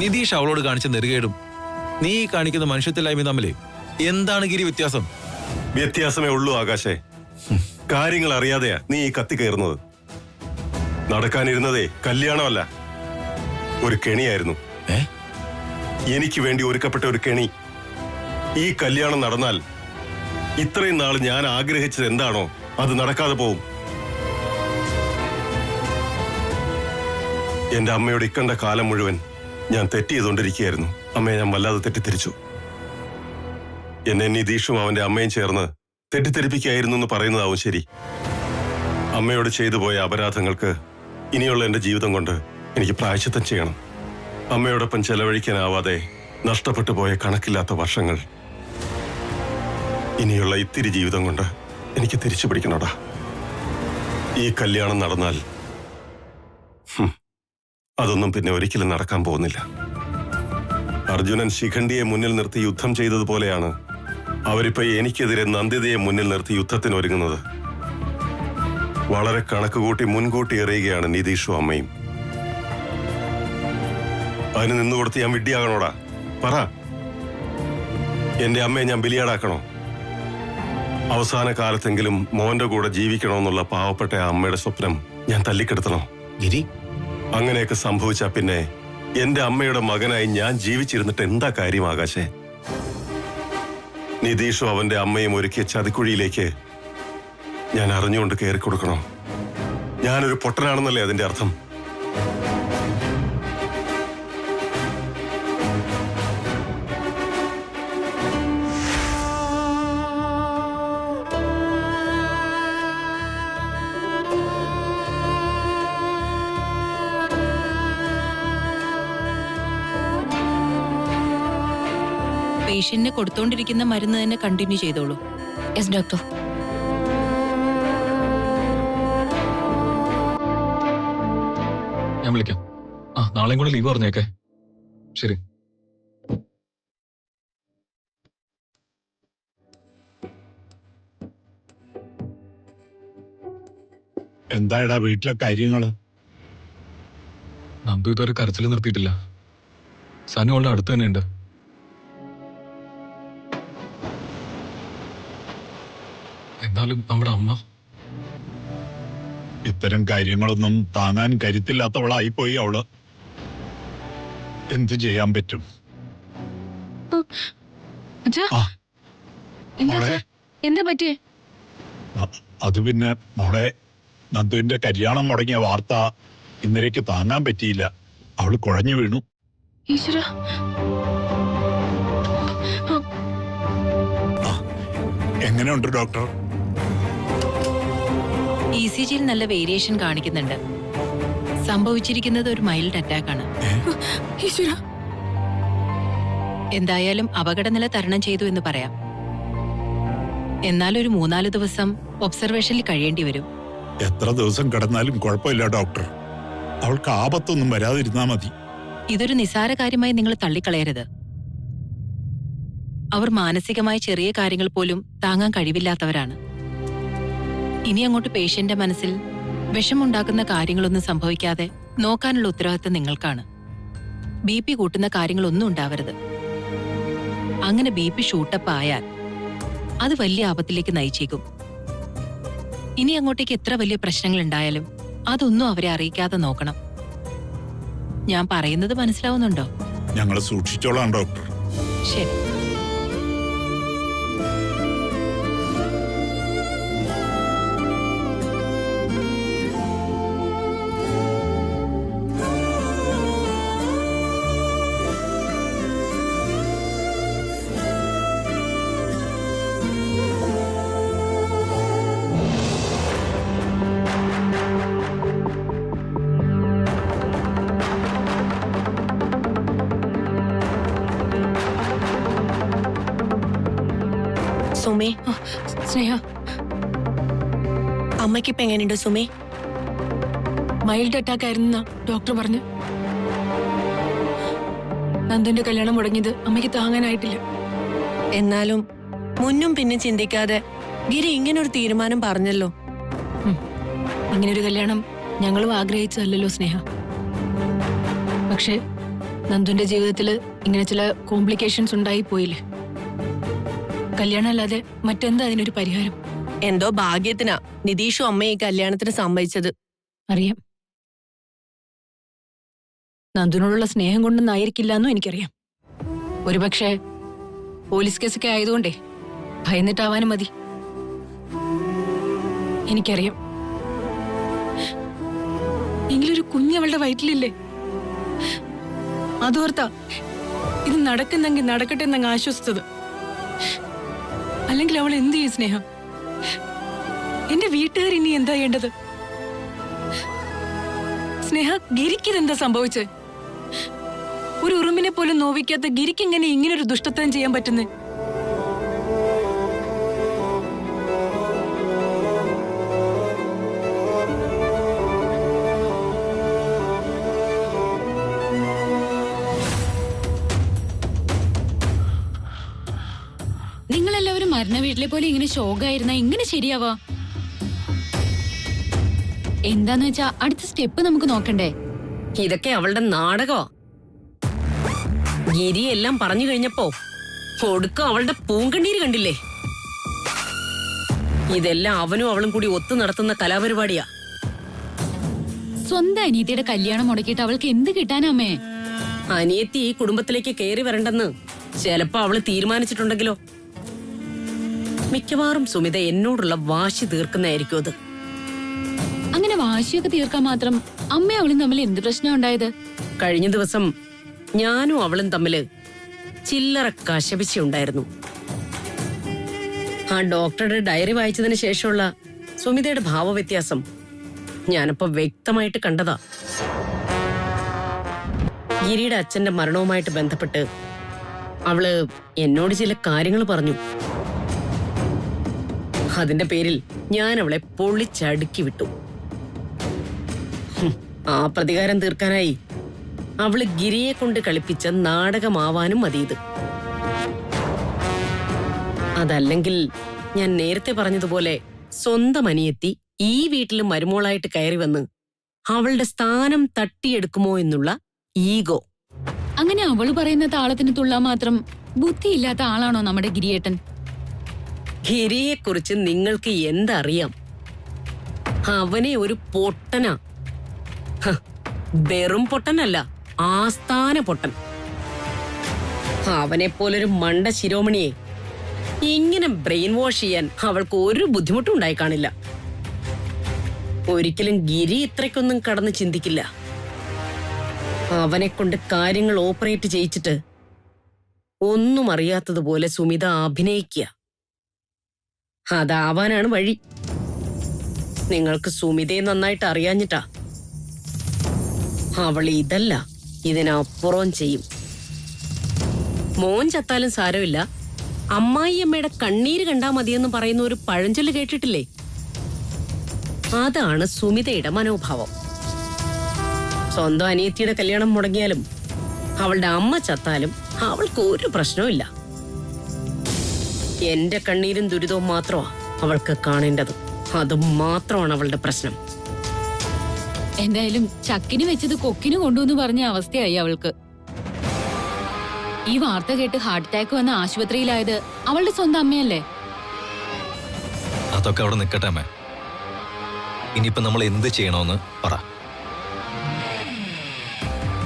നിതീഷ് അവളോട് കാണിച്ച നെറുകേടും നീ കാണിക്കുന്ന മനുഷ്യത്തില്ലായ്മ തമ്മിൽ എന്താണ് ഗിരി വ്യത്യാസം? വ്യത്യാസമേ ഉള്ളൂ ആകാശേ. കാര്യങ്ങൾ അറിയാതെയാ നീ ഈ കത്തി കയറുന്നത്. നടക്കാനിരുന്നതേ കല്യാണമല്ല, ഒരു കെണിയായിരുന്നു. എനിക്ക് വേണ്ടി ഒരുക്കപ്പെട്ട ഒരു കെണി. ഈ കല്യാണം നടന്നാൽ ഇത്രയും നാൾ ഞാൻ ആഗ്രഹിച്ചത് എന്താണോ അത് നടക്കാതെ പോവും. എന്റെ അമ്മയോട് ഇക്കണ്ട കാലം മുഴുവൻ ഞാൻ തെറ്റ് ചെയ്തുകൊണ്ടിരിക്കുകയായിരുന്നു. അമ്മയെ ഞാൻ വല്ലാതെ തെറ്റിദ്ധരിച്ചു. എന്നെ നിതീഷും അവന്റെ അമ്മയും ചേർന്ന് തെറ്റിദ്ധരിപ്പിക്കുകയായിരുന്നു എന്ന് പറയുന്നതാവും ശരി. അമ്മയോട് ചെയ്തു പോയ അപരാധങ്ങൾക്ക് ഇനിയുള്ള എന്റെ ജീവിതം കൊണ്ട് എനിക്ക് പ്രായശ്ചിത്തം ചെയ്യണം. അമ്മയോടൊപ്പം ചെലവഴിക്കാനാവാതെ നഷ്ടപ്പെട്ടു പോയ കണക്കില്ലാത്ത വർഷങ്ങൾ ഇനിയുള്ള ഇത്തിരി ജീവിതം കൊണ്ട് എനിക്ക് തിരിച്ചു പിടിക്കണോടാ. ഈ കല്യാണം നടന്നാൽ അതൊന്നും പിന്നെ ഒരിക്കലും നടക്കാൻ പോകുന്നില്ല. അർജുനൻ ശിഖണ്ഡിയെ മുന്നിൽ നിർത്തി യുദ്ധം ചെയ്തതുപോലെയാണ് അവരിപ്പോ എനിക്കെതിരെ നന്ദിതയെ മുന്നിൽ നിർത്തി യുദ്ധത്തിന് ഒരുങ്ങുന്നത്. വളരെ കണക്കുകൂട്ടി മുൻകൂട്ടി എറിയുകയാണ് നിതീഷും അമ്മയും. അതിന് നിന്നുകൊടുത്ത് ഞാൻ വിഡ്ഢിയാകണോടാ? പറ, എന്റെ അമ്മയെ ഞാൻ ബലിയാടാക്കണോ? അവസാന കാലത്തെങ്കിലും മോന്റെ കൂടെ ജീവിക്കണമെന്നുള്ള പാവപ്പെട്ട ആ അമ്മയുടെ സ്വപ്നം ഞാൻ തല്ലിക്കെടുത്തണോ? ഗിരി, അങ്ങനെയൊക്കെ സംഭവിച്ചാ പിന്നെ എന്റെ അമ്മയുടെ മകനായി ഞാൻ ജീവിച്ചിരുന്നിട്ട് എന്താ കാര്യം ആകാശേ? നിതീഷും അവന്റെ അമ്മയും ഒരുക്കിയ ചതിക്കുഴിയിലേക്ക് ഞാൻ അറിഞ്ഞുകൊണ്ട് കയറി കൊടുക്കണോ? ഞാനൊരു പൊട്ടനാണെന്നല്ലേ അതിന്റെ അർത്ഥം? പേഷ്യന്റിന് കൊടുത്തോണ്ടിരിക്കുന്ന മരുന്ന് തന്നെ കണ്ടിന്യൂ ചെയ്തോളൂ. Yes doctor. ഞാൻ വിളിക്കാം. നാളെയും കൂടെ ലീവ് പറഞ്ഞേക്കെ. ശരി. എന്തായടാ വീട്ടിലെ കാര്യങ്ങള്? നന്ദു ഇതുവരെ കരച്ചിൽ നിർത്തിയിട്ടില്ല. സനു അവളുടെ അടുത്ത് തന്നെ ഉണ്ട്. എന്നാലും നമ്മുടെ അമ്മ ഇത്തരം കാര്യങ്ങളൊന്നും താങ്ങാൻ കരുത്തില്ലാത്തവളായിപ്പോയി അവള്. എന്തു ചെയ്യാൻ പറ്റും? എന്താ പറ്റിയേ? അത് പിന്നെ മോളെ, നന്ദുവിന്റെ കല്യാണം മുടങ്ങിയ വാർത്ത ഇന്നലേക്ക് താങ്ങാൻ പറ്റിയില്ല. അവള് കുഴഞ്ഞു വീണു. ഈശ്വര, എങ്ങനെയുണ്ട് ഡോക്ടർ? ECGയിൽ നല്ല വേരിയേഷൻ കാണിക്കുന്നുണ്ട്. സംഭവിച്ചിരിക്കുന്നത് ഒരു മൈൽഡ് അറ്റാക്ക് ആണ്. ഈശ്വര. എന്തായാലും അപകടനില തരണം ചെയ്തു എന്ന് പറയാം. എന്നാൽ ഒരു 3-4 ദിവസം ഒബ്സർവേഷനിൽ കഴിയേണ്ടി വരും. എത്ര ദിവസം കിടന്നാലും കുഴപ്പമില്ല ഡോക്ടർ. അവൾക്ക് ആപത്തൊന്നും വരാതിരുന്നാ മതി. ഇതൊരു നിസാര കാര്യമായി നിങ്ങൾ തള്ളിക്കളയരുത്. അവർ മാനസികമായ ചെറിയ കാര്യങ്ങൾ പോലും താങ്ങാൻ കഴിവില്ലാത്തവരാണ്. ഇനി അങ്ങോട്ട് പേഷ്യന്റെ മനസ്സിൽ വിഷമുണ്ടാക്കുന്ന കാര്യങ്ങളൊന്നും സംഭവിക്കാതെ നോക്കാനുള്ള ഉത്തരവാദിത്തം നിങ്ങൾക്കാണ്. BP കൂട്ടുന്ന കാര്യങ്ങളൊന്നും ഉണ്ടാവരുത്. അങ്ങനെ BP ഷൂട്ടപ്പ് ആയാൽ അത് വലിയ ആപത്തിലേക്ക് നയിച്ചേക്കും. ഇനി അങ്ങോട്ടേക്ക് എത്ര വലിയ പ്രശ്നങ്ങൾ ഉണ്ടായാലും അതൊന്നും അവരെ അറിയിക്കാതെ നോക്കണം. ഞാൻ പറയുന്നത് മനസ്സിലാവുന്നുണ്ടോ? ഞങ്ങൾ സൂക്ഷിച്ചോളാം ഡോക്ടർ. ശരി. സുമേ, സ്നേഹ, അമ്മയ്ക്കിപ്പോ എങ്ങനെയുണ്ട് സുമേ? മൈൽഡ് അറ്റാക്ക് ആയിരുന്ന ഡോക്ടർ പറഞ്ഞു. നന്ദുന്റെ കല്യാണം മുടങ്ങിയത് അമ്മയ്ക്ക് താങ്ങാനായിട്ടില്ല. എന്നാലും മുന്നും പിന്നും ചിന്തിക്കാതെ ഗിരി ഇങ്ങനൊരു തീരുമാനം പറഞ്ഞല്ലോ. ഇങ്ങനൊരു കല്യാണം ഞങ്ങളും ആഗ്രഹിച്ചതല്ലോ സ്നേഹ. പക്ഷെ നന്ദുന്റെ ജീവിതത്തിൽ ഇങ്ങനെ ചില കോംപ്ലിക്കേഷൻസ് ഉണ്ടായി പോയില്ലേ. കല്യാണം അല്ലാതെ മറ്റെന്താ അതിനൊരു പരിഹാരം? എന്തോ ഭാഗ്യത്തിനാ നിതീഷും അമ്മയും ഈ കല്യാണത്തിന് സമ്മതിച്ചത്. അറിയാം. നന്ദുനോടുള്ള സ്നേഹം കൊണ്ടൊന്നായിരിക്കില്ല എന്നും എനിക്കറിയാം. ഒരുപക്ഷെ പോലീസ് കേസൊക്കെ ആയതുകൊണ്ടേ ഭയന്നിട്ടാവാനും മതി. എനിക്കറിയാം. എങ്കിലൊരു കുഞ്ഞവളുടെ വയറ്റിലില്ലേ, അതോർത്താ ഇത് നടക്കുന്നെങ്കിൽ നടക്കട്ടെ എന്നങ്ങ് ആശ്വസിച്ചത്. അല്ലെങ്കിൽ അവൾ എന്ത് ചെയ്യും സ്നേഹം? എന്റെ വീട്ടുകാർ ഇനി എന്താ ചെയ്യേണ്ടത്? സ്നേഹ, ഗിരിക്കിതെന്താ സംഭവിച്ചത്? ഒരു ഉറുമ്പിനെ പോലും നോവിക്കാത്ത ഗിരിക്ക് എങ്ങനെ ഇങ്ങനൊരു ദുഷ്ടത്തരം ചെയ്യാൻ പറ്റുന്നേ? നിങ്ങളെല്ലാവരും മരണ വീട്ടിലെ പോലെ ഇങ്ങനെ ശോകായിരുന്ന ഇങ്ങനെ ശരിയാവാ? എന്താന്ന് വെച്ചാ അടുത്ത സ്റ്റെപ്പ് നമുക്ക് നോക്കണ്ടേ? ഇതൊക്കെ അവളുടെ നാടകമാ. ഗിരി എല്ലാം പറഞ്ഞു കഴിഞ്ഞപ്പോ ഒടുക്കം അവളുടെ പൂങ്കണ്ണീര് കണ്ടില്ലേ? ഇതെല്ലാം അവനും അവളും കൂടി ഒത്തു നടത്തുന്ന കലാപരിപാടിയാ. സ്വന്തം അനിയത്തിയുടെ കല്യാണം മുടക്കിയിട്ട് അവൾക്ക് എന്ത് കിട്ടാനമ്മേ? അനിയത്തി ഈ കുടുംബത്തിലേക്ക് കയറി വരണ്ടെന്ന് ചിലപ്പോ അവള് തീരുമാനിച്ചിട്ടുണ്ടെങ്കിലോ? മിക്കവാറും സുമിത എന്നോടുള്ള വാശി തീർക്കുന്നതായിരിക്കും അത്. അങ്ങനെ വാശിയൊക്കെ തീർക്കാൻ മാത്രം അമ്മയും അവളും തമ്മിൽ എന്ത് പ്രശ്നം ഉണ്ടായത്? കഴിഞ്ഞ ദിവസം ഞാനും അവളും തമ്മില് ചില്ലറ കശപിശയുണ്ടായിരുന്നു. ആ ഡോക്ടറുടെ ഡയറി വായിച്ചതിന് ശേഷമുള്ള സുമിതയുടെ ഭാവവ്യത്യാസം ഞാനപ്പോ വ്യക്തമായിട്ട് കണ്ടതാ. ഗിരിയുടെ അച്ഛന്റെ മരണവുമായിട്ട് ബന്ധപ്പെട്ട് അവള് എന്നോട് ചില കാര്യങ്ങൾ പറഞ്ഞു. അതിന്റെ പേരിൽ ഞാൻ അവളെ പൊളിച്ചടുക്കി വിട്ടു. ആ പ്രതികാരം തീർക്കാനായി അവള് ഗിരിയെ കൊണ്ട് കളിപ്പിച്ച നാടകമാവാനും മതി ഇത്. അതല്ലെങ്കിൽ ഞാൻ നേരത്തെ പറഞ്ഞതുപോലെ സ്വന്തം അനിയത്തി ഈ വീട്ടിൽ മരുമോളായിട്ട് കയറി വന്ന് അവളുടെ സ്ഥാനം തട്ടിയെടുക്കുമോ എന്നുള്ള ഈഗോ. അങ്ങനെ അവള് പറയുന്ന താളത്തിന് തുള്ളാൻ മാത്രം ബുദ്ധിയില്ലാത്ത ആളാണോ നമ്മുടെ ഗിരിയേട്ടൻ? ഗിരിയെക്കുറിച്ച് നിങ്ങൾക്ക് എന്തറിയാം? അവനെ ഒരു പൊട്ടനാ. വെറും പൊട്ടനല്ല, ആസ്ഥാന പൊട്ടൻ. അവനെ പോലൊരു മണ്ട ശിരോമണിയെ ഇങ്ങനെ ബ്രെയിൻ വാഷ് ചെയ്യാൻ അവൾക്ക് ഒരു ബുദ്ധിമുട്ടും ഉണ്ടായി കാണില്ല. ഒരിക്കലും ഗിരി ഇത്രയ്ക്കൊന്നും കടന്ന് ചിന്തിക്കില്ല. അവനെ കൊണ്ട് കാര്യങ്ങൾ ഓപ്പറേറ്റ് ചെയ്യിച്ചിട്ട് ഒന്നും അറിയാത്തതുപോലെ സുമിത അഭിനയിക്കുക. അതാവാനാണ് വഴി. നിങ്ങൾക്ക് സുമിതയെ നന്നായിട്ട് അറിയാഞ്ഞിട്ടാ. അവൾ ഇതല്ല, ഇതിനപ്പുറം ചെയ്യും. മോൻ ചത്താലും സാരമില്ല, അമ്മായിയമ്മയുടെ കണ്ണീര് കണ്ടാ മതിയെന്ന് പറയുന്ന ഒരു പഴഞ്ചൊല്ല് കേട്ടിട്ടില്ലേ? അതാണ് സുമിതയുടെ മനോഭാവം. സ്വന്തം അനിയത്തിയുടെ കല്യാണം മുടങ്ങിയാലും അവളുടെ അമ്മ ചത്താലും അവൾക്ക് ഒരു പ്രശ്നവുമില്ല. എന്റെ കണ്ണീരും ദുരിതവും മാത്രമാ അവൾക്ക് കാണേണ്ടത്. അത് മാത്രമാണ് അവളുടെ പ്രശ്നം. എന്തായാലും ചക്കിന് വെച്ചത് കൊക്കിന് കൊണ്ടുവന്ന് പറഞ്ഞ അവസ്ഥയായി അവൾക്ക്. ഈ വാർത്ത കേട്ട് ഹാർട്ട് അറ്റാക്ക് വന്ന ആശുപത്രിയിലായത് അവളുടെ സ്വന്തം അമ്മയല്ലേ? അതൊക്കെ അവിടെ നിൽക്കട്ടെ അമ്മേ. ഇനിയിപ്പോ നമ്മൾ എന്ത് ചെയ്യണമെന്ന് പറ.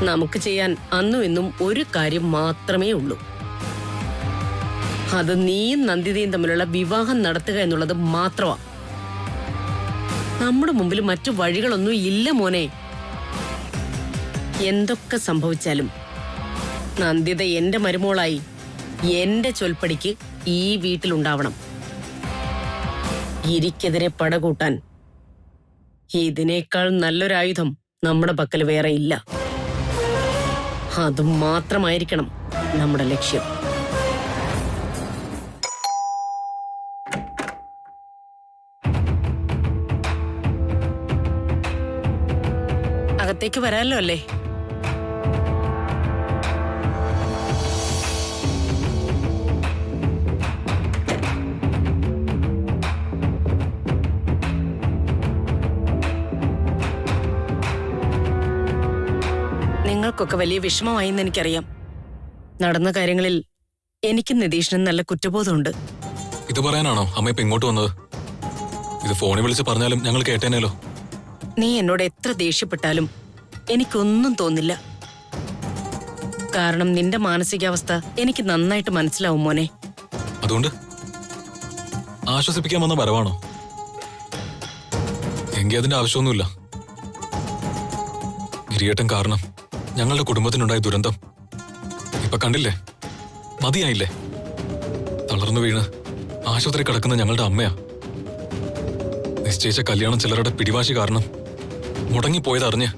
നമുക്ക് ചെയ്യാൻ അന്നും ഇന്നും ഒരു കാര്യം മാത്രമേ ഉള്ളൂ. അത് നീയും നന്ദിതയും തമ്മിലുള്ള വിവാഹം നടത്തുക എന്നുള്ളത് മാത്രമാ. നമ്മുടെ മുമ്പിൽ മറ്റു വഴികളൊന്നും ഇല്ല മോനെ. എന്തൊക്കെ സംഭവിച്ചാലും നന്ദിത എന്റെ മരുമോളായി എന്റെ ചൊൽപ്പടിക്ക് ഈ വീട്ടിലുണ്ടാവണം. ഗിരിക്കെതിരെ പടകൂട്ടാൻ ഇതിനേക്കാൾ നല്ലൊരായുധം നമ്മുടെ പക്കൽ വേറെ ഇല്ല. അത് മാത്രമായിരിക്കണം നമ്മുടെ ലക്ഷ്യം. അകത്തേക്ക് വരാമല്ലോ അല്ലേ? നിങ്ങൾക്കൊക്കെ വലിയ വിഷമമായി എന്ന് എനിക്കറിയാം. നടന്ന കാര്യങ്ങളിൽ എനിക്കും നിതീഷിനും നല്ല കുറ്റബോധമുണ്ട്. ഇത് പറയാനാണോ അമ്മ ഇപ്പൊ ഇങ്ങോട്ട് വന്നത്? ഇത് ഫോണിൽ വിളിച്ച് പറഞ്ഞാലും ഞങ്ങൾ കേട്ടേനല്ലോ. നീ എന്നോട് എത്ര ദേഷ്യപ്പെട്ടാലും എനിക്കൊന്നും തോന്നില്ല. കാരണം നിന്റെ മാനസികാവസ്ഥ എനിക്ക് നന്നായിട്ട് മനസ്സിലാവും മോനെ. അതുകൊണ്ട് ആശ്വസിപ്പിക്കാൻ വന്ന വരവാണോ? എങ്കിൽ അതിന്റെ ആവശ്യമൊന്നുമില്ല. ഗിരിയേട്ടൻ കാരണം ഞങ്ങളുടെ കുടുംബത്തിനുണ്ടായ ദുരന്തം ഇപ്പൊ കണ്ടില്ലേ? മതിയായില്ലേ? തളർന്നു വീണ് ആശുപത്രി കിടക്കുന്ന ഞങ്ങളുടെ അമ്മയാ. നിശ്ചയിച്ച കല്യാണം ചിലരുടെ പിടിവാശി കാരണം മുടങ്ങിപ്പോയതറിഞ്ഞ്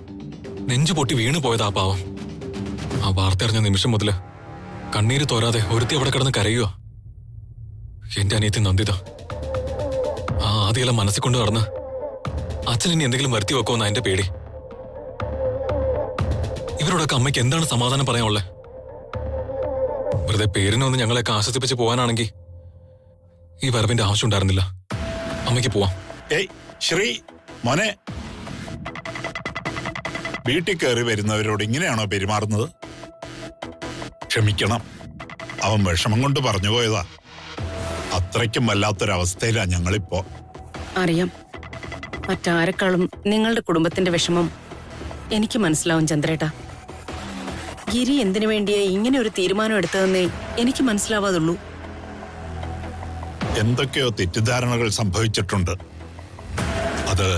നെഞ്ചു പൊട്ടി വീണു പോയതാ പാവം. ആ വാർത്ത അറിഞ്ഞ നിമിഷം മുതല് കണ്ണീര് തോരാതെ ഒരുത്തി അവിടെ കിടന്ന് കരയുക. എന്റെ അനിയത്തി നന്ദിത ആ ആദ്യമെല്ലാം മനസ്സിൽ കൊണ്ട് നടന്ന് അച്ഛൻ ഇനി എന്തെങ്കിലും വരുത്തി വെക്കുമെന്നാ എന്റെ പേടി. ഇവരോടൊക്കെ അമ്മയ്ക്ക് എന്താണ് സമാധാനം പറയാനുള്ളത്? വെറുതെ പേരിനൊന്ന് ഞങ്ങളെയൊക്കെ ആശ്വസിപ്പിച്ച് പോവാനാണെങ്കിൽ ഈ വരവിന്റെ ആവശ്യം ഉണ്ടായിരുന്നില്ല. അമ്മയ്ക്ക് പോവാം. ഏയ് ശ്രീ മോനെ, വീട്ടിൽ കയറി വരുന്നവരോട് ഇങ്ങനെയാണോ പെരുമാറുന്നത്? ക്ഷമിക്കണം, അവൻ വിഷമം കൊണ്ട് പറഞ്ഞു പോയതാ. അത്രയ്ക്കും വല്ലാത്തൊരവസ്ഥയിലാ ഞങ്ങളിപ്പോ. അറിയാം, മറ്റാരെക്കാളും നിങ്ങളുടെ കുടുംബത്തിന്റെ വിഷമം എനിക്ക് മനസ്സിലാവും ചന്ദ്രേട്ടാ. ഗിരി എന്തിനു വേണ്ടിയാ ഇങ്ങനെ ഒരു തീരുമാനം എടുത്തതെന്നേ എനിക്ക് മനസ്സിലാവാതുള്ളൂ. എന്തൊക്കെയോ തെറ്റിദ്ധാരണകൾ സംഭവിച്ചിട്ടുണ്ട്. അത്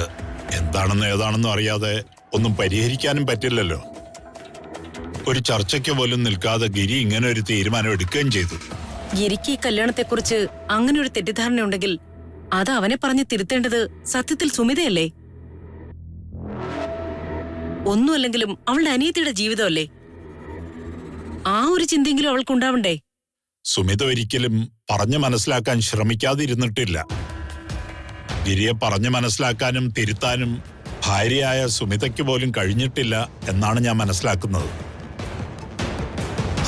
എന്താണെന്ന് ഏതാണെന്നും അറിയാതെ ഒന്നും പരിഹരിക്കാനും പറ്റില്ലല്ലോ. ഒരു ചർച്ചയ്ക്ക് പോലും നിൽക്കാതെ ഗിരി ഇങ്ങനെ ഒരു തീരുമാനം എടുക്കുകയും ചെയ്തു. ഗിരിക്ക് ഈ കല്യാണത്തെക്കുറിച്ച് അങ്ങനെ ഒരു തെറ്റിദ്ധാരണ ഉണ്ടെങ്കിൽ അത് അവനെ പറഞ്ഞ് തിരുത്തേണ്ടത് സത്യത്തിൽ സുമിതയല്ലേ? ഒന്നുമല്ലെങ്കിലും അവളുടെ അനിയത്തിയുടെ ജീവിതമല്ലേ? ആ ഒരു ചിന്തയെങ്കിലും അവൾക്കുണ്ടാവണ്ടേ? സുമിത ഒരിക്കലും പറഞ്ഞു മനസ്സിലാക്കാൻ ശ്രമിക്കാതിരുന്നിട്ടില്ല. ഗിരിയെ പറഞ്ഞു മനസ്സിലാക്കാനും തിരുത്താനും ഭാര്യയായ സുമിതയ്ക്ക് പോലും കഴിഞ്ഞിട്ടില്ല എന്നാണ് ഞാൻ മനസ്സിലാക്കുന്നത്.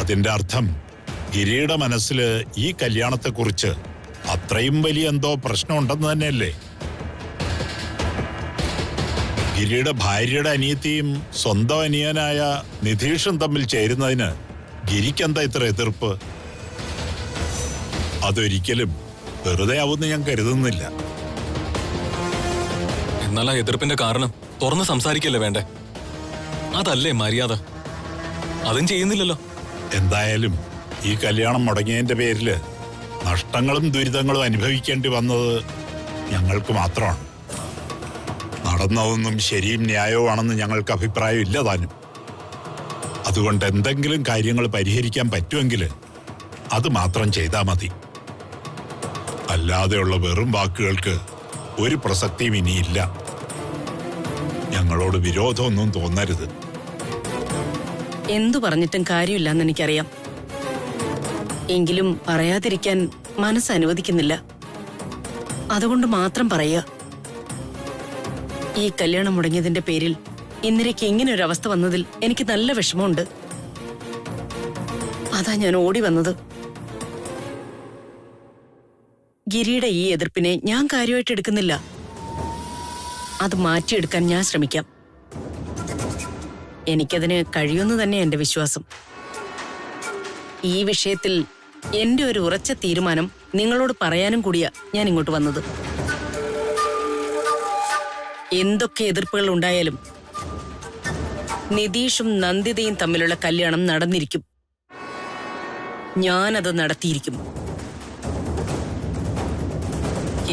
അതിന്റെ അർത്ഥം ഗിരിയുടെ മനസ്സിൽ ഈ കല്യാണത്തെക്കുറിച്ച് അത്രയും വലിയ എന്തോ പ്രശ്നമുണ്ടെന്ന് തന്നെയല്ലേ? ഗിരിയുടെ ഭാര്യയുടെ അനിയത്തിയും സ്വന്തം അനിയനായ നിതീഷും തമ്മിൽ ചേരുന്നതിന് ഗിരിക്കെന്താ ഇത്ര എതിർപ്പ്? അതൊരിക്കലും വെറുതെ ആവുമെന്ന് ഞാൻ കരുതുന്നില്ല. എന്നാൽ ആ എതിർപ്പിന്റെ കാരണം തുറന്ന് സംസാരിക്കല്ലേ വേണ്ടേ? അതല്ലേ മര്യാദ? അതും ചെയ്യുന്നില്ലല്ലോ. എന്തായാലും ഈ കല്യാണം മുടങ്ങിയതിന്റെ പേരില് നഷ്ടങ്ങളും ദുരിതങ്ങളും അനുഭവിക്കേണ്ടി വന്നത് ഞങ്ങൾക്ക് മാത്രമാണ്. നടന്നതൊന്നും ശരിയും ന്യായവുമാണെന്ന് ഞങ്ങൾക്ക് അഭിപ്രായം ഇല്ല താനും. അതുകൊണ്ട് എന്തെങ്കിലും കാര്യങ്ങൾ പരിഹരിക്കാൻ പറ്റുമെങ്കിൽ അത് മാത്രം ചെയ്താൽ മതി. അല്ലാതെയുള്ള വെറും വാക്കുകൾക്ക് ഒരു പ്രസക്തിയും ഇനിയില്ല. ഞങ്ങളോട് വിരോധമൊന്നും തോന്നരുത്. എന്തു പറഞ്ഞിട്ടും കാര്യമില്ലെന്ന് എനിക്കറിയാം. എങ്കിലും പറയാതിരിക്കാൻ മനസ്സ് അനുവദിക്കുന്നില്ല. അതുകൊണ്ട് മാത്രം പറയുക, ഈ കല്യാണം മുടങ്ങിയതിന്റെ പേരിൽ ഇന്ദിരയ്ക്ക് ഇങ്ങനെ ഒരു അവസ്ഥ വന്നതിൽ എനിക്ക് നല്ല വിഷമമുണ്ട്. അതാ ഞാൻ ഓടി വന്നത്. ഗിരിയുടെ ഈ എതിർപ്പിനെ ഞാൻ കാര്യമായിട്ട് എടുക്കുന്നില്ല. അത് മാറ്റിയെടുക്കാൻ ഞാൻ ശ്രമിക്കാം. എനിക്കതിന് കഴിയുമെന്ന് തന്നെ എന്റെ വിശ്വാസം. ഈ വിഷയത്തിൽ എന്റെ ഒരു ഉറച്ച തീരുമാനം നിങ്ങളോട് പറയാനും കൂടിയാ ഞാൻ ഇങ്ങോട്ട് വന്നത്. എന്തൊക്കെ എതിർപ്പുകൾ ഉണ്ടായാലും നിതീഷും നന്ദിതയും തമ്മിലുള്ള കല്യാണം നടന്നിരിക്കും. ഞാനത് നടത്തിയിരിക്കും.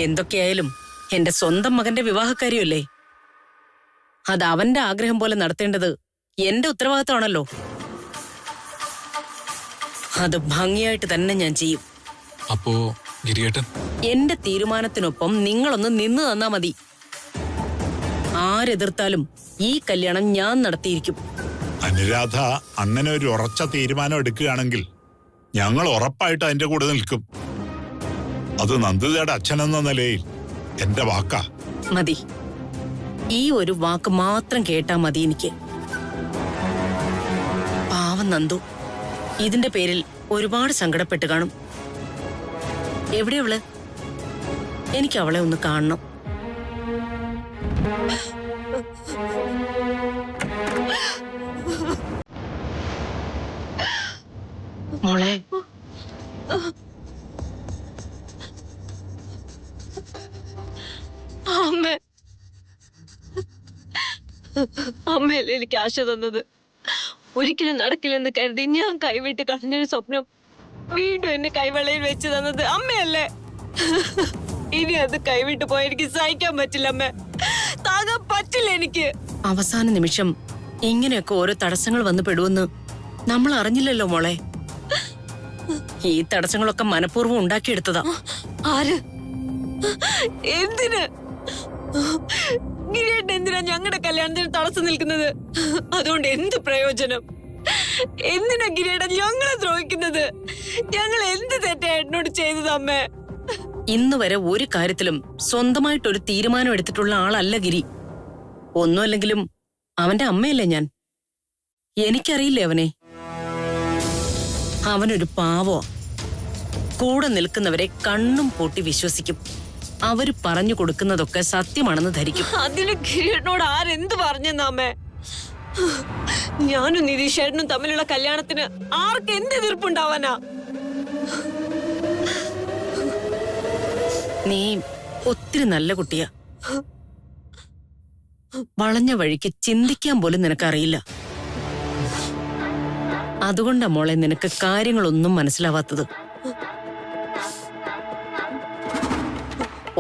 എന്തൊക്കെയായാലും എന്റെ സ്വന്തം മകന്റെ വിവാഹക്കാരിയല്ലേ? അത് അവന്റെ ആഗ്രഹം പോലെ നടത്തേണ്ടത് എന്റെ ഉത്തരവാദിത്തമാണല്ലോ. അത് ഭംഗിയായിട്ട് തന്നെ ഞാൻ ചെയ്യും. അപ്പോ ഗിരിയേട്ടൻ എന്റെ തീരുമാനത്തിനൊപ്പം നിങ്ങളൊന്ന് നിന്ന് തന്നാ മതി. ആരെതിർത്താലും ഈ കല്യാണം ഞാൻ നടത്തിയിരിക്കും. അനുരാധ അങ്ങനെ ഒരു ഉറച്ച തീരുമാനം എടുക്കുകയാണെങ്കിൽ ഞങ്ങൾ ഉറപ്പായിട്ട് അതിന്റെ കൂടെ നിൽക്കും. അത് നന്ദിതയുടെ അച്ഛനെന്ന നിലയിൽ എന്റെ വാക്കാ. മതി, ഈ ഒരു വാക്ക് മാത്രം കേട്ടാ മതി എനിക്ക്. പാവം നന്ദു ഇതിന്റെ പേരിൽ ഒരുപാട് സങ്കടപ്പെട്ട് കാണും. എവിടെയവള്? എനിക്ക് അവളെ ഒന്ന് കാണണം. മോളെ അമ്മ അമ്മയല്ലേ എനിക്ക് ആശ തന്നത്. ഒരിക്കലും നടക്കില്ലെന്ന് കരുതി ഞാൻ കൈവിട്ട് കളഞ്ഞൊരു സ്വപ്നം വീണ്ടും എന്നെ കൈവെള്ളയിൽ വെച്ച് തന്നത് അമ്മയല്ലേ. ഇനി അത് കൈവിട്ട് പോയി എനിക്ക് സഹിക്കാൻ പറ്റില്ല അമ്മ. താങ്ങാൻ പറ്റില്ല എനിക്ക്. അവസാന നിമിഷം ഇങ്ങനെയൊക്കെ ഓരോ തടസ്സങ്ങൾ വന്ന് പെടുമെന്ന് നമ്മൾ അറിഞ്ഞില്ലല്ലോ മോളെ. ഈ തടസ്സങ്ങളൊക്കെ മനഃപൂർവ്വം ഉണ്ടാക്കിയെടുത്തതാ. ആര്? എന്തിന്? ഗിരിയേട്ടൻ എന്തിനാ ഞങ്ങളുടെ കല്യാണത്തിന് തടസ്സം നിൽക്കുന്നത്? അതുകൊണ്ട് എന്ത് പ്രയോജനം? എന്തിനാ ഗിരിയേട്ടൻ ഞങ്ങളെ ദ്രോഹിക്കുന്നത്? ഞങ്ങൾ എന്ത് തെറ്റാ ഏട്ടനോട് ചെയ്തത് അമ്മേ? ഇന്ന് വരെ ഒരു കാര്യത്തിലും സ്വന്തമായിട്ടൊരു തീരുമാനം എടുത്തിട്ടുള്ള ആളല്ല ഗിരി. ഒന്നുമല്ലെങ്കിലും അവന്റെ അമ്മയല്ലേ ഞാൻ. എനിക്കറിയില്ലേ അവനെ. അവനൊരു പാവോ. കൂടെ നിൽക്കുന്നവരെ കണ്ണും പൂട്ടി വിശ്വസിക്കും. അവര് പറഞ്ഞു കൊടുക്കുന്നതൊക്കെ സത്യമാണെന്ന് ധരിക്കും. അതിന് ഗിരിയേട്ടനോട് ആരെന്ത് പറഞ്ഞെന്നാ അമ്മേ? ഞാനും നിതീഷേട്ടനും തമ്മിലുള്ള കല്യാണത്തിന് ആർക്ക് എന്ത് എതിർപ്പുണ്ടാവാനാ? നീ ഒത്തിരി നല്ല കുട്ടിയാ. വളഞ്ഞ വഴിക്ക് ചിന്തിക്കാൻ പോലും നിനക്കറിയില്ല. അതുകൊണ്ടാ മോളെ നിനക്ക് കാര്യങ്ങളൊന്നും മനസ്സിലാവാത്തത്.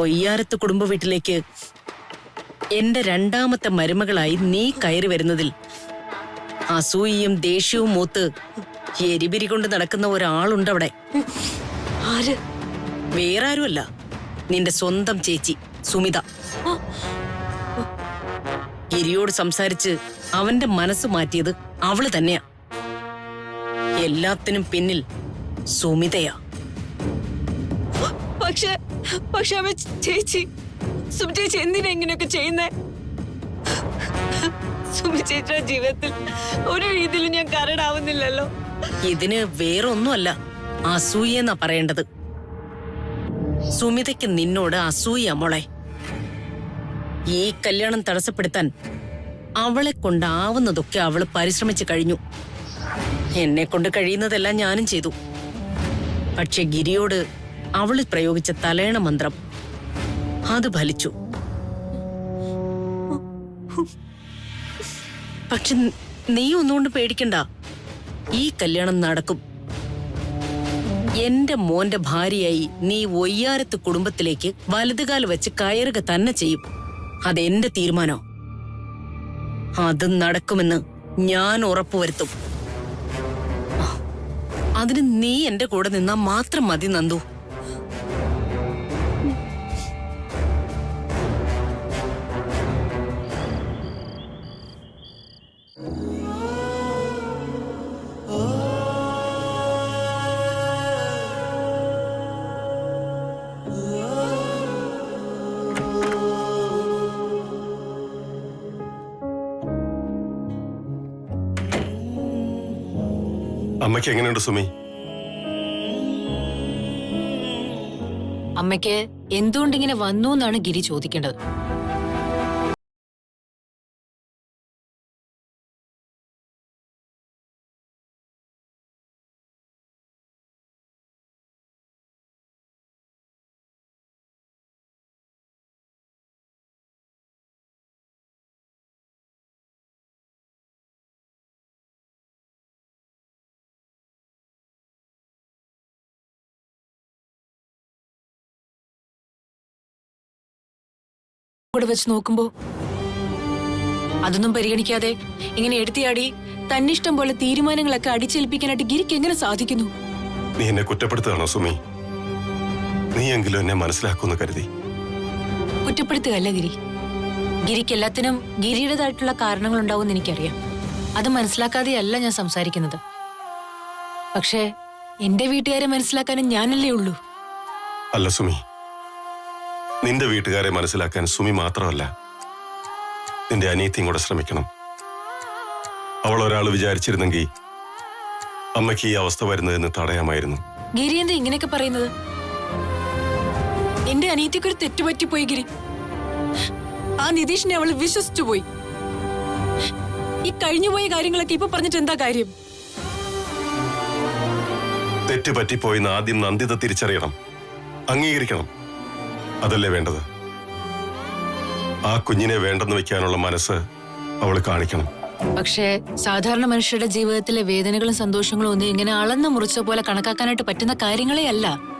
ഒയ്യാരത്ത് കുടുംബ വീട്ടിലേക്ക് എന്റെ രണ്ടാമത്തെ മരുമകളായി നീ കയറി വരുന്നതിൽ അസൂയയും ദേഷ്യവും മൂത്ത് എരിപിരി കൊണ്ട് നടക്കുന്ന ഒരാളുണ്ടവിടെ. ആര്? വേറെ ആരുമല്ല, നിന്റെ സ്വന്തം ചേച്ചി സുമിത. ഗിരിയോട് സംസാരിച്ച് അവന്റെ മനസ്സ് മാറ്റിയത് അവള് തന്നെയാ. എല്ലാത്തിനും പിന്നിൽ സുമിതയാ. പക്ഷെ അമ്മ ചേച്ചി, സുമി ചേച്ചി എന്തിനാ ഇങ്ങനെയൊക്കെ ചെയ്യുന്നേ? സുമി ചേച്ചിയുടെ ജീവിതത്തിൽ ഒരു രീതിയിലും ഞാൻ കരടാവുന്നില്ലല്ലോ. ഇതിന് വേറൊന്നുമല്ല, അസൂയെന്നാ പറയേണ്ടത്. സുമിതയ്ക്ക് നിന്നോട് അസൂയ മോളെ. ഈ കല്യാണം തടസ്സപ്പെടുത്താൻ അവളെ കൊണ്ടാവുന്നതൊക്കെ അവള് പരിശ്രമിച്ചു കഴിഞ്ഞു. എന്നെ കൊണ്ട് കഴിയുന്നതെല്ലാം ഞാനും ചെയ്തു. പക്ഷെ ഗിരിയോട് അവള് പ്രയോഗിച്ച തലയണ മന്ത്രം അത് ഫലിച്ചു. പക്ഷെ നീ ഒന്നുകൊണ്ട് പേടിക്കണ്ട, ഈ കല്യാണം നടക്കും. എന്റെ മോന്റെ ഭാര്യയായി നീ ഒയ്യാരത്ത് കുടുംബത്തിലേക്ക് വലതുകാൽ വെച്ച് കയറുക തന്നെ ചെയ്യും. അതെന്റെ തീരുമാനം. അത് നടക്കുമെന്ന് ഞാൻ ഉറപ്പുവരുത്തും. അതിന് നീ എന്റെ കൂടെ നിന്നാ മാത്രം മതി നന്ദു. അമ്മയ്ക്ക് എങ്ങനെയുണ്ട് സുമി? അമ്മയ്ക്ക് എന്തുകൊണ്ടിങ്ങനെ വന്നു എന്നാണ് ഗിരി ചോദിക്കേണ്ടത്. കൂടെ വെച്ച് നോക്കുമ്പോ അതൊന്നും പരിഗണിക്കാതെ ഇങ്ങനെ എടുത്തിയാടി തന്നിഷ്ടം പോലെ തീരുമാനങ്ങളൊക്കെ അടിച്ചേൽപ്പിക്കാനായിട്ട് ഗിരിക്ക് എങ്ങനെ സാധിക്കുന്നു? നീ എന്നെ കുറ്റപ്പെടുത്തുകയാണോ സുമി? നീയെങ്കിലും എന്നെ മനസ്സിലാക്കുമെന്ന് കരുതി. കുറ്റപ്പെടുത്തുകയല്ല ഗിരി. ഗിരിക്ക് എല്ലാത്തിനും ഗിരിയുടേതായിട്ടുള്ള കാരണങ്ങൾ ഉണ്ടാവും എനിക്കറിയാം. അത് മനസ്സിലാക്കാതെയല്ല ഞാൻ സംസാരിക്കുന്നത്. പക്ഷേ എന്റെ വീട്ടുകാരെ മനസ്സിലാക്കാനും ഞാനല്ലേ ഉള്ളൂ. അല്ല സുമി, നിന്റെ വീട്ടുകാരെ മനസ്സിലാക്കാൻ സുമി മാത്രമല്ല, നിന്റെ അനിയത്തിയും കൂടെ ശ്രമിക്കണം. അവൾ ഒരാൾ വിചാരിച്ചിരുന്നെങ്കിൽ അമ്മയ്ക്ക് ഈ അവസ്ഥ വരുന്നതെന്ന് തടയാമായിരുന്നു. ഗിരി എന്താ ഇങ്ങനെയൊക്കെ പറയുന്നത്? എന്റെ അനിയത്തിക്കൊരു തെറ്റുപറ്റിപ്പോയി ഗിരി. ആ നിതീഷിനെ അവള് വിശ്വസിച്ചു പോയി. ഈ കഴിഞ്ഞുപോയ കാര്യങ്ങളൊക്കെ ഇപ്പൊ പറഞ്ഞിട്ട് എന്താ കാര്യം? തെറ്റ് പറ്റിപ്പോയിന്ന് ആദ്യം നന്ദിത തിരിച്ചറിയണം, അംഗീകരിക്കണം. അതല്ലേ വേണ്ടത്. ആ കുഞ്ഞിനെ വേണ്ടെന്ന് വെക്കാനുള്ള മനസ്സ് അവൾ കാണിക്കണം. പക്ഷേ സാധാരണ മനുഷ്യരുടെ ജീവിതത്തിലെ വേദനകളും സന്തോഷങ്ങളും ഒന്നും ഇങ്ങനെ അളന്നു മുറിച്ച പോലെ കണക്കാക്കാനായിട്ട് പറ്റുന്ന കാര്യങ്ങളേ അല്ല.